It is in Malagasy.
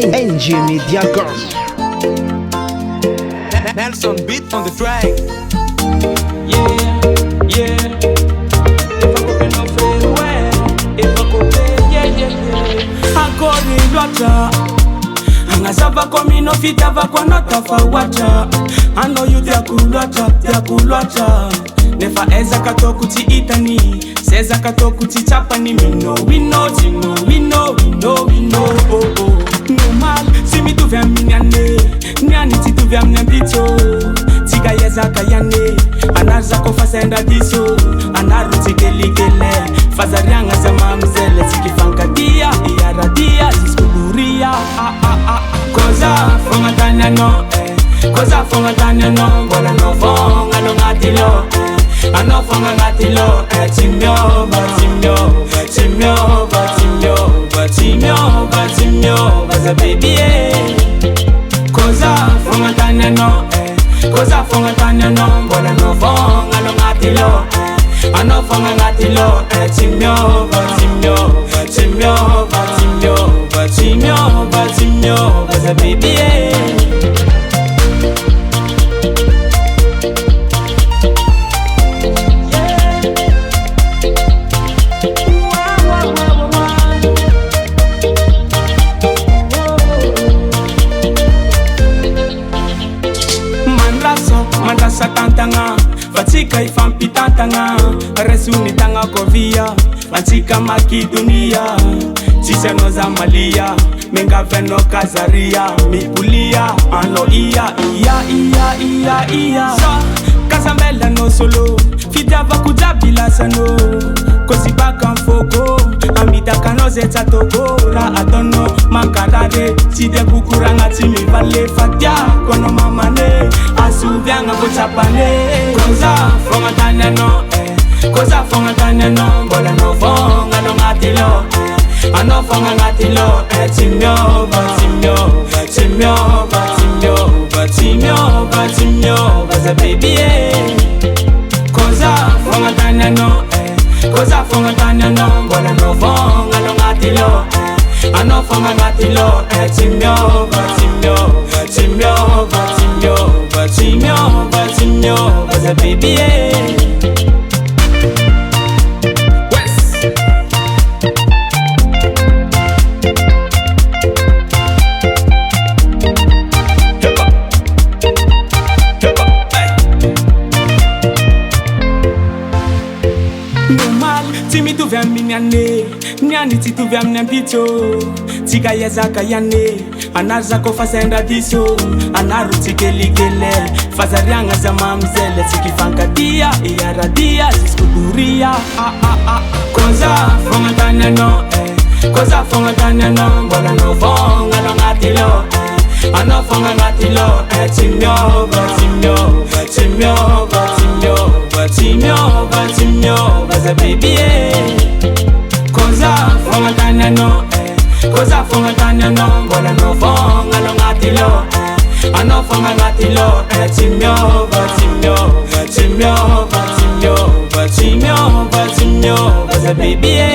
NG Media Group. Nelson beat on the track. Yeah. If I could no fail away. If I could play, yeah. I got it, water. Angasava komi no fitava kwa notafa wacha. I know you there cool water. Nefa eza katokuti itani. Seza katokuti chapani. We know. Oh. Normal, si mi tu vya minyane. Nyani ti tu vya mnyambito. Tiga yeza kayane. Anarza ko fasenda diso. Anaru tigeligele. Fazarianga za mamzele. Tikifanga dia, iaradia, ziskuduria. Koza fonga tanya no, Koza fonga tanya no. Bola no fonga no ngatilo, Ano fonga ngatilo, Timyo, Baza baby, Koza fonga tanya no, Koza fonga tanya no. Bola no fonga no ngatilo, Ano fonga ngatilo, Timyo, Baza baby, Mandrasa tantanga, fatika ifampi tantanga. Resuni tanga kovia, fatika maki dunia. Chiseno za malia, menga veno kazaria. Mikulia, ano iya. Kasambela no solo, fitava kujabila sano. Kosi baka mfoko, amita kanoze tatoko. Ra atono, makarade, chide kukuranga timi vale fatia. Kono mamane, asuvyanga kuchapane. Koza fonga tanya no, Koza fonga tanya no. Bola no fonga no ngatilo, Ano fonga ngatilo, Timyo, Baza baby, Koza fonga tanya no, Koza fonga tanya no. Bola no fonga no ngatilo, Ano fonga ngatilo, Timyo, Baza baby, normal, timi tu vya minyane. Nyani ti tu vya mnyambito. Tiga yeza kayane. Anarza ko fasenda diso. Anaru tigeligele. Fazarianga za mamzele. Tikifanga dia, iaradia, ziskuduria. Koza fonga tanya no, Koza fonga tanya no. Bola no fonga no ngatilo, Ano fonga ngatilo, Timyo, Baza baby, Koza fonga tanya no, Koza fonga tanya no. Bola no fonga no ngatilo, Ano fonga ngatilo, Timyo, Baza baby.